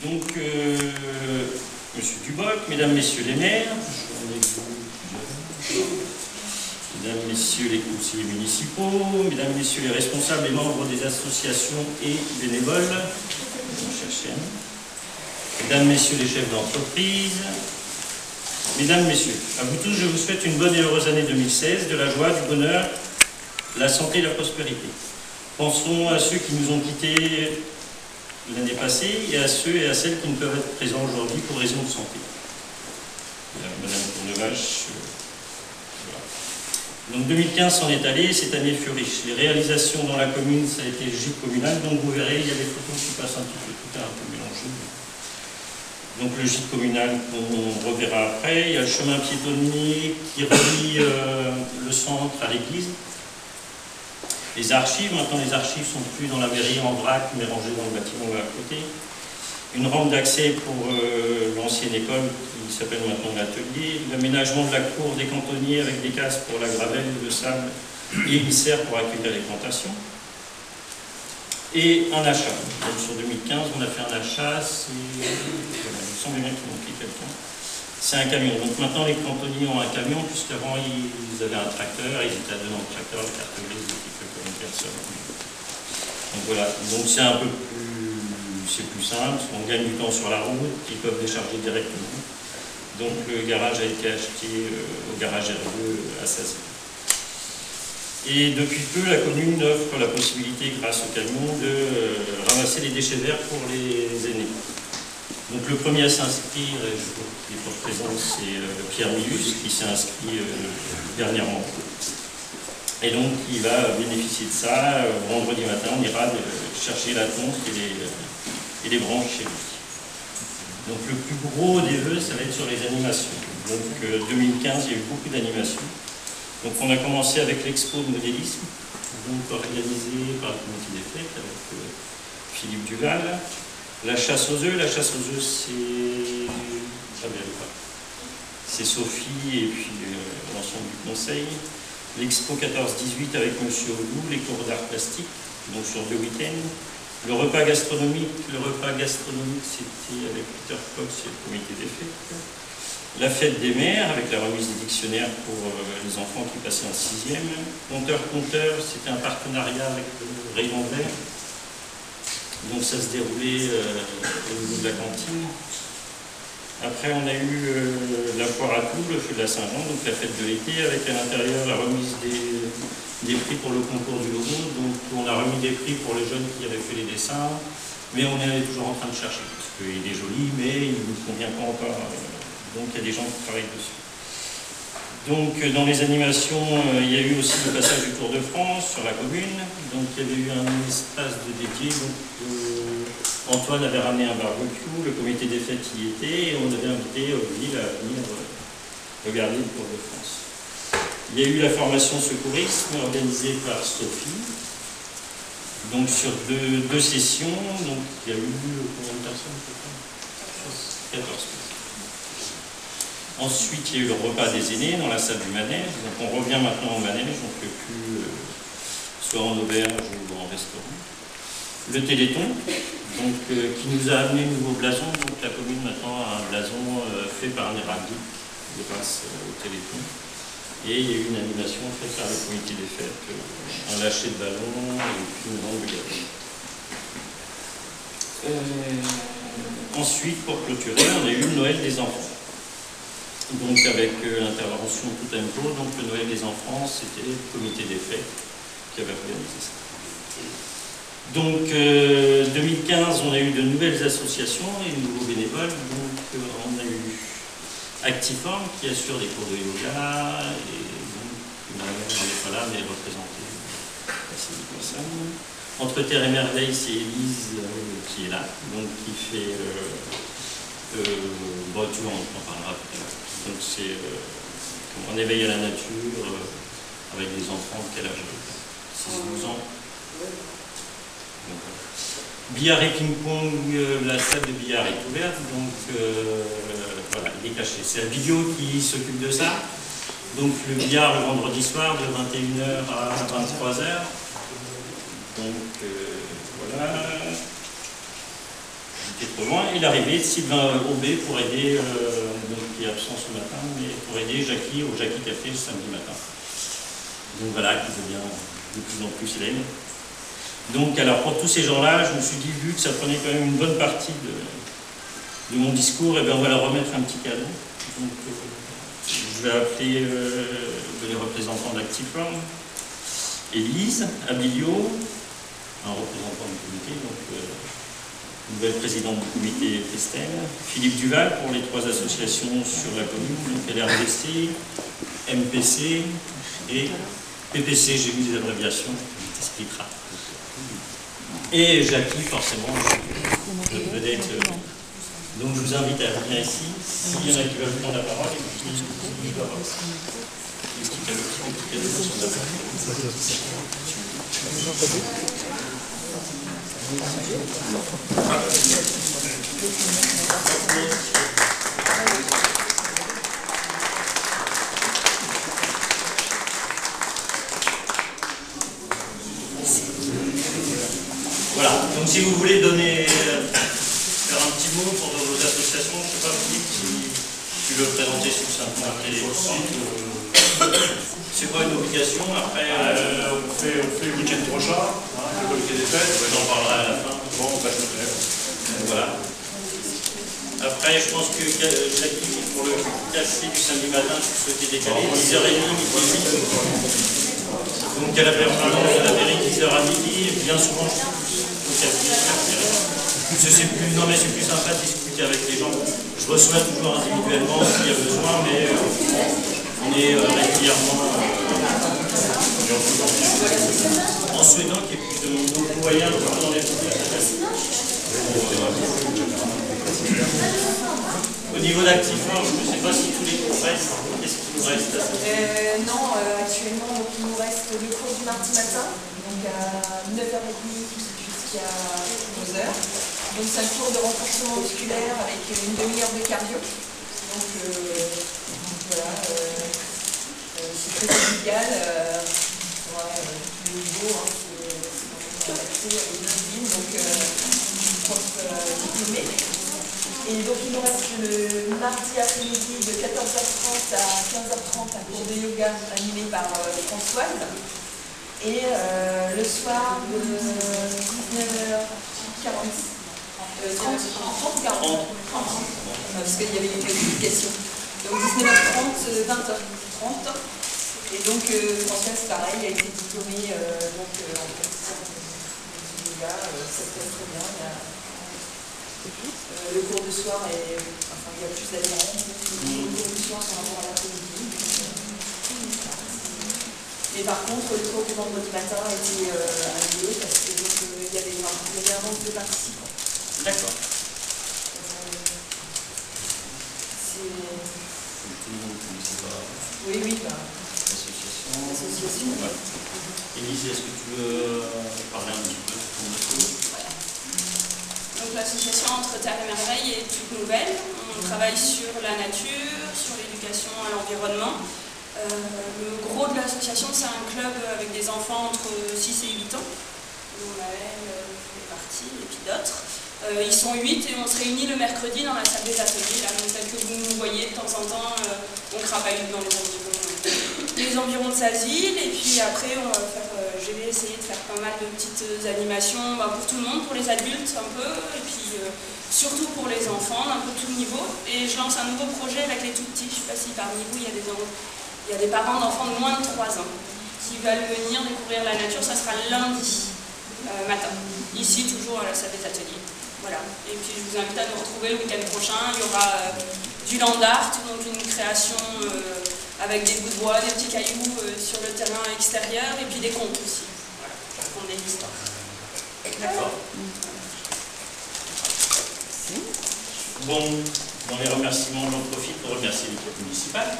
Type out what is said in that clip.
Donc, Monsieur Duboc, Mesdames, Messieurs les maires, Mesdames, Messieurs les conseillers municipaux, Mesdames, Messieurs les responsables et membres des associations et bénévoles, Mesdames, Messieurs les chefs d'entreprise, Mesdames, Messieurs, à vous tous, je vous souhaite une bonne et heureuse année 2016, de la joie, du bonheur, de la santé et de la prospérité. Pensons à ceux qui nous ont quittés l'année passée et à ceux et à celles qui ne peuvent être présents aujourd'hui pour raison de santé. Madame Cournevache, voilà. Donc 2015 s'en est allé, cette année fut riche. Les réalisations dans la commune, ça a été le gîte communal, donc vous verrez, il y a des photos qui passent un petit peu, tout est un peu mélangé. Donc le gîte communal qu'on reverra après, il y a le chemin piétonnier qui relie le centre à l'église. Les archives, maintenant les archives sont plus dans la mairie en vrac, mais rangées dans le bâtiment à côté. Une rampe d'accès pour l'ancienne école qui s'appelle maintenant l'atelier. L'aménagement de la cour des cantonniers avec des cases pour la gravelle, le sable et une serre pour accueillir les plantations. Et un achat. Donc sur 2015, on a fait un achat, il me semble bien qu'il manquait quelqu'un. C'est un camion. Donc maintenant les cantonniers ont un camion, puisqu'avant ils avaient un tracteur, ils étaient à deux dans le tracteur, la carte grise était que comme une personne. Donc voilà, donc c'est un peu plus simple, on gagne du temps sur la route, ils peuvent décharger directement. Donc le garage a été acheté au garage R2 à Sazi. Et depuis peu, la commune offre la possibilité, grâce au camion, de ramasser les déchets verts pour les aînés. Donc le premier à s'inscrire, qui est pour présent, c'est Pierre Millus, qui s'est inscrit dernièrement. Et donc il va bénéficier de ça. Vendredi matin, on ira chercher la tonte et les branches chez lui. Donc le plus gros des vœux, ça va être sur les animations. Donc 2015, il y a eu beaucoup d'animations. Donc on a commencé avec l'expo de modélisme, donc organisée par le comité des fêtes avec Philippe Duval. La chasse aux œufs, c'est Sophie et puis l'ensemble du conseil. L'expo 14-18 avec M. Oudou, les cours d'art plastique, donc sur 2 week-ends. Le repas gastronomique c'était avec Peter Cox et le comité des fêtes. La fête des mères avec la remise des dictionnaires pour les enfants qui passaient en 6e. Conteur, c'était un partenariat avec le Rayon Vert. Donc ça se déroulait au niveau de la cantine. Après on a eu la foire à Toul, le feu de la Saint-Jean, donc la fête de l'été, avec à l'intérieur la remise des prix pour le concours du logo. Donc on a remis des prix pour les jeunes qui avaient fait les dessins, mais on est toujours en train de chercher, parce qu'il est joli, mais il ne nous convient pas encore. Donc il y a des gens qui travaillent dessus. Donc dans les animations, il y a eu aussi le passage du Tour de France sur la commune. Donc il y avait eu un espace de dédié. Donc, Antoine avait ramené un barbecue, le comité des fêtes y était, et on avait invité Olivier à venir regarder le Tour de France. Il y a eu la formation secourisme organisée par Sophie. Donc sur deux sessions, donc il y a eu combien de personnes? 14 personnes. Ensuite, il y a eu le repas des aînés dans la salle du manège. Donc on revient maintenant au manège, on ne fait plus soit en auberge ou en restaurant. Le Téléthon, donc, qui nous a amené un nouveau blason. Donc la commune maintenant a un blason fait par un héraldique grâce au Téléthon. Et il y a eu une animation faite par le comité des fêtes, un lâcher de ballon et puis une vente de gâteaux. Ensuite, pour clôturer, on a eu le Noël des enfants. Donc avec l'intervention tout tempo, donc le Noël des enfants, c'était le comité des fêtes qui avait organisé ça. Donc 2015, on a eu de nouvelles associations et de nouveaux bénévoles. Donc on a eu Actiform qui assure des cours de yoga, et donc elle n'est pas là, mais elle est représentée assez de personnes. Entre Terre et Merveille, c'est Élise qui est là, donc qui fait bon, tu vois, on en parlera tout à l'heure. Donc c'est un éveil à la nature avec des enfants de quel âge? 6-12 ans. Billard et ping-pong, la salle de billard est ouverte, donc voilà, il est caché. C'est la vidéo qui s'occupe de ça. Donc le billard le vendredi soir de 21h à 23h. Donc voilà. c'était trop loin. Et l'arrivée de Sylvain Aubé pour aider, donc, qui est absent ce matin, mais pour aider Jackie au Jackie Café le samedi matin. Donc voilà, qui devient de plus en plus célèbre. Donc alors pour tous ces gens-là, je me suis dit, vu que ça prenait quand même une bonne partie de mon discours, et bien on va leur remettre un petit cadeau. Donc je vais appeler les représentants d'Actiflore, Élise Abilio, un représentant du comité, donc nouvelle présidente du comité Pestel, Philippe Duval pour les 3 associations sur la commune, donc LRDC, MPC et PPC, j'ai mis des abréviations, on t'expliquera. Et Jackie, forcément, vedette. Donc je vous invite à venir ici. S'il y en a qui veulent prendre la parole, et puis je dois avoir des petits cadeaux qui sont d'abord. Voilà, donc si vous voulez donner, faire un petit mot pour vos associations, je ne sais pas, Philippe, si tu veux présenter succinctement tout de suite. C'est pas une obligation, après... on fait le week-end prochain, le comité des fêtes. J'en parlerai à la fin. Bon, bah, je le fais. Voilà. Après, je pense que Jackie, pour le café du samedi matin, tu souhaitais décaler, 10h30, midi. Donc à la permanence de la mairie, 10h à midi, et bien souvent je suis au café. Non mais c'est plus sympa de discuter avec les gens. Je reçois toujours individuellement s'il y a besoin, mais on est régulièrement en souhaitant qu'il y ait plus de nouveaux moyens dans les Au niveau d'Actiflore, je ne sais pas si tous les cours restent. Qu'est-ce qu'il nous reste? Non, actuellement, donc, il nous reste le cours du mardi matin, donc à 9h30 jusqu'à 11h. Donc c'est un cours de renforcement musculaire avec une demi-heure de cardio. Donc voilà, c'est très convivial. Tous les niveaux, c'est adapté avec une cuisine, donc prof diplômé. Et donc il nous reste le mardi après-midi de 14h30 à 15h30 un cours de yoga animé par Françoise. Et le soir de 19h40. 30 ou 40 parce qu'il y avait une qualification. Donc 19h30, 20h30. Et donc Françoise, pareil, a été diplômée en praticien de yoga. Ça se passe très bien. Le cours du soir est. Enfin, il y a plus d'adhérents. Les cours du soir sont avant l'après-midi. Mais par contre, le cours du vendredi matin a été annulé parce que il y avait un manque de participants. D'accord. Oui, oui. L'association. Ouais. Élise, est-ce que tu veux parler un petit peu de ton discours? Donc l'association Entre Terre et Merveille est toute nouvelle. On travaille sur la nature, sur l'éducation à l'environnement. Le gros de l'association, c'est un club avec des enfants entre 6 et 8 ans. Noël fait partie, et puis d'autres. Ils sont 8 et on se réunit le mercredi dans la salle des ateliers, là, donc tel que vous nous voyez de temps en temps, on travaille dans les environs de Sazille, et puis après on va faire, je vais essayer de faire pas mal de petites animations pour tout le monde, pour les adultes un peu, et puis surtout pour les enfants, d'un peu tout niveau. Et je lance un nouveau projet avec les tout petits, je ne sais pas si parmi vous il y a des parents d'enfants de moins de 3 ans qui veulent venir découvrir la nature. Ça sera lundi matin, ici toujours à la salle des ateliers. Voilà. Et puis je vous invite à nous retrouver le week-end prochain. Il y aura du land art, donc une création avec des bouts de bois, des petits cailloux sur le terrain extérieur, et puis des contes aussi. Voilà, pour raconter l'histoire. D'accord. Bon, dans les remerciements, j'en profite pour remercier l'équipe municipale.